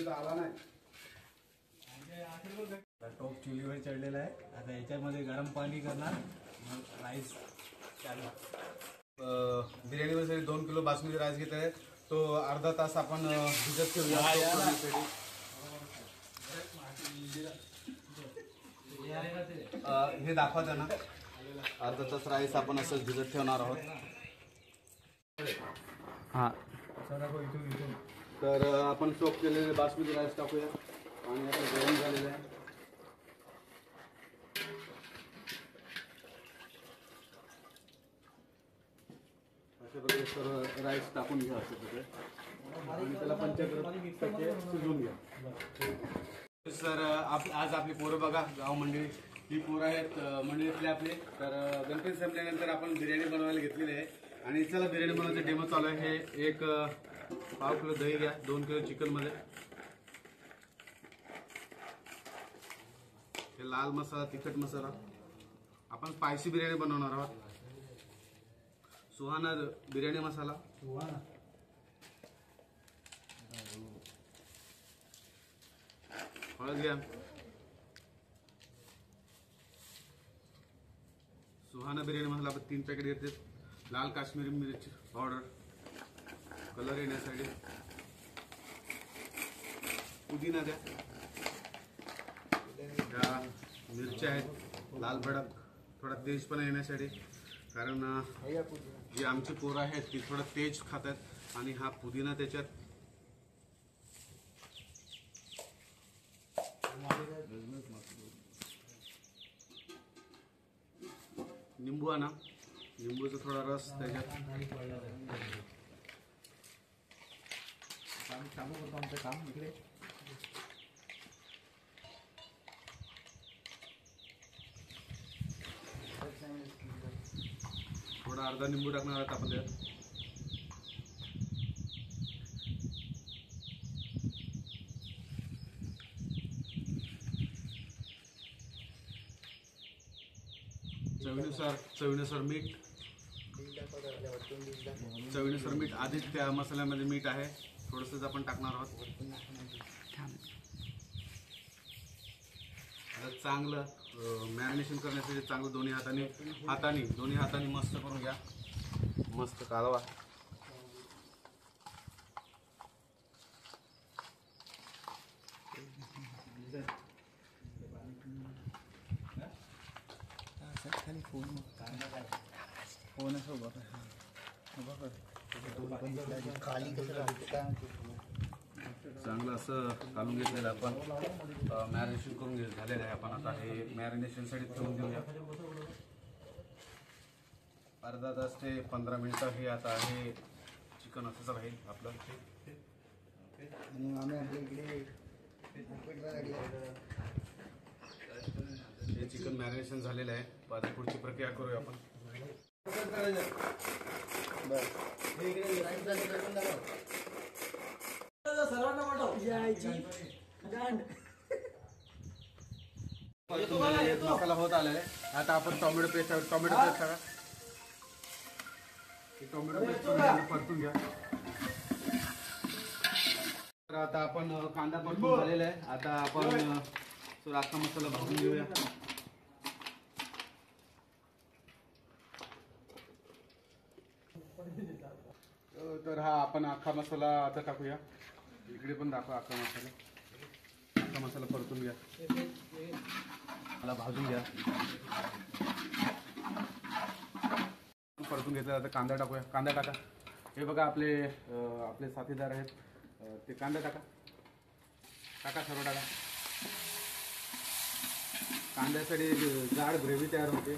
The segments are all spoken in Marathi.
आला नाही. टॉप चुलीवर चढलेला आहे. आता याच्यामध्ये गरम पाणी करणार, मग राईस चालू. बिर्याणीवर 2 किलो बासमती राईस घेत आहे. तो अर्धा तास आपण भिजत ठेवूया. हे दाखवा त्यांना. अर्धा तास राईस आपण असंच भिजत ठेवणार आहोत. हां, तर आपण सोप केलेले बासमती राईस टाकूया. आणि आता गरम झालेलं आहे. अशा प्रकारे सर्व राईस टाकून घ्या. अशा प्रकारे आणि त्याला 75% शिजवून घ्या. सर आज आपली पोरं बघा, गाव मंडळी ही पोरं आहेत मंडळीतले आपले. तर गणपती संपल्यानंतर आपण बिर्याणी बनवायला घेतलेली आहे. आणि चला बिर्याणी बनवायचं डेमो चालू आहे. हे 1 पाव किलो दही घ्या, 2 किलो चिकनमध्ये. हे लाल मसाला, तिखट मसाला. आपण स्पायसी बिर्याणी बनवणार आहोत. सुहाना बिर्याणी मसाला, हळद घ्या. सुहाना बिर्याणी मसाला आपण 3 पॅकेट घेते. लाल काश्मीरी मिरची पावडर कलर येण्यासाठी. पुदिना द्या. मिरच्या आहेत लाल भडक, थोडा तेजपणा येण्यासाठी. कारण जी आमची पोरं आहेत ती थोडं तेज खातात. आणि हा पुदिना त्याच्यात. निंबू आणा, निंबूचा थोडा रस त्याच्यात. काम इकडे थोडा अर्धा निंबू टाकणार आहोत आपण त्यात. चवीनुसार मीठ. चवीनुसार मीठ. आधीच त्या मसाल्यामध्ये मीठ आहे, थोडंसंच आपण टाकणार आहोत. आता चांगलं मॅरिनेशन करण्यासाठी चांगलं दोन्ही हाताने मस्त करून घ्या. मस्त कालवा. खाली फोन चांगलं असं काढून घेतलेलं आपण. मॅरिनेशन करून झालेलं आहे. आपण आता हे मॅरिनेशनसाठी ठेवून देऊया. अर्धा तास ते 15 मिनिटं हे आता हे चिकन असंच राहील आपलं. हे चिकन मॅरिनेशन झालेलं आहे. आता पुढची प्रक्रिया करूया आपण. मसाला होत आलाय. आता आपण टोमॅटो पेस्ट टाका. टोमॅटो पेस्ट परतून घ्या. तर आता आपण कांदा परतून झालेला आहे. आता आपण अख्खा मसाला भाजून घेऊया. तर हा आपण अख्खा मसाला आता टाकूया. इकडे पण दाखवा अख्खा मसाला. अख्खा मसाला परतून घ्या, मला भाजून घ्या. परतून घेतला. आता कांदा टाकूया. कांदा टाका. हे बघा आपले साथीदार आहेत ते. कांदा टाका सर्व टाका. कांद्यासाठी जाड ग्रेव्ही तयार होते.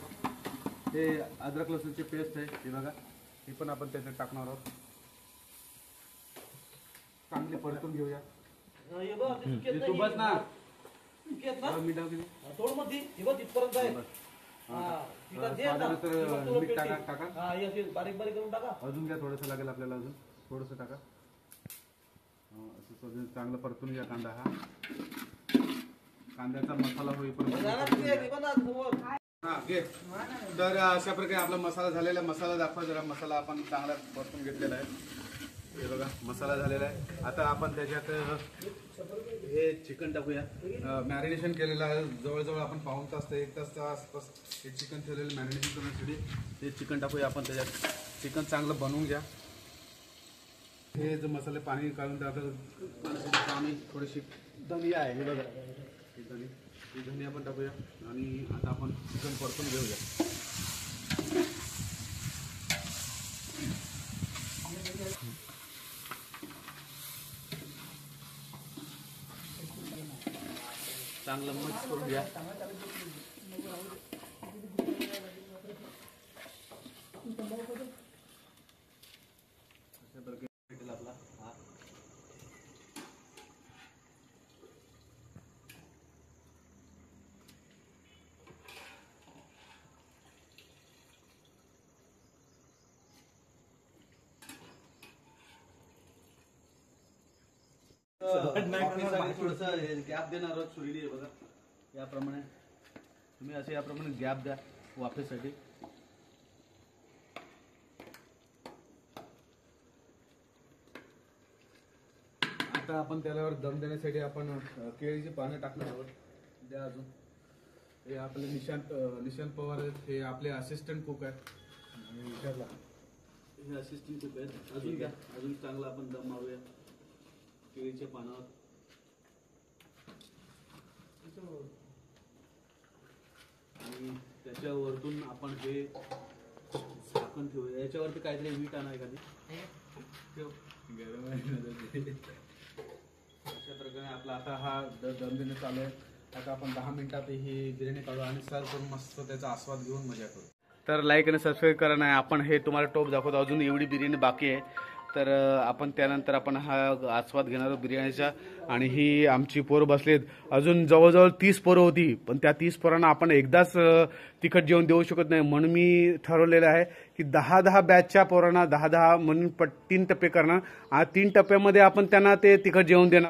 हे अद्रक लसूणची पेस्ट आहे, हे बघा. ही पण आपण त्याच्यात टाकणार आहोत. चांगली परतून घेऊया. तू बस ना. मीठ टाका. अजून घ्या, थोडंसं लागेल आपल्याला. अजून थोडंसं टाका. असं चांगलं परतून घ्या कांदा. हा कांद्याचा मसाला होईपर्यंत. तर अशा प्रकारे आपला मसाला झालेला. मसाला दाखवा जरा. मसाला आपण चांगला परतून घेतलेला आहे. हे बघा मसाला झालेला आहे. आता आपण त्याच्यात हे चिकन टाकूया. मॅरिनेशन केलेलं आहे जवळजवळ आपण पाऊण तास ते 1 तासच्या आसपास हे चिकन ठेवलेलं मॅरिनेशन करण्यासाठी. हे चिकन टाकूया आपण त्याच्यात. चिकन चांगलं बनवून घ्या. हे जो मसाले पाणी काढून आता आम्ही थोडीशी धनिया आहे हे बघा ही धनिया पण टाकूया आणि आता आपण चिकन परतून घेऊया. चांगलं मिक्स करून घ्या. भेटेल आपला हा. थोडस गॅप देणार आहोत सुरीली बघा याप्रमाणे. तुम्ही असे याप्रमाणे गॅप द्या वाफेसाठी. आता आपण त्याच्यावर दम देण्यासाठी आपण केळीची पानं टाकणार आहोत. द्या अजून. हे आपले निशांत पवार आहेत. हे आपले असिस्टंट कुक आहेत. हे असिस्टंट कुक आहेत. अजून द्या. अजून चांगला आपण दम मारूया केळीच्या पानावर. आणि त्याच्यावरतून आपण हे झाकण ठेवूया. याच्यावरती काहीतरी मीठ आणा एखादी ठेव. गरम आहे. अशा प्रकारे आपला आता हा दम देणं चालू आहे. आता आपण 10 मिनिटात ही बिर्याणी काढू आणि सर्व करून मस्त त्याचा आस्वाद घेऊन मजा करू. तर लाईक आणि सबस्क्राईब करा. नाही आपण हे तुम्हाला टोप दाखवतो. अजून एवढी बिर्याणी बाकी आहे. तर आपण त्यानंतर आपण हा आस्वाद घेणार आहोत बिर्याणीचा. आणि ही आमची पोरं बसलेत. अजून जवळजवळ 30 पोरं होती. पण त्या 30 पोरांना आपण एकदाच तिखट जेवण देऊ शकत नाही. म्हणून मी ठरवलेलं आहे की 10-10 बॅचच्या पोरांना 10-10 म्हणून 3 टप्पे करणार. 3 टप्प्यामध्ये आपण त्यांना ते तिखट जेवण देणार.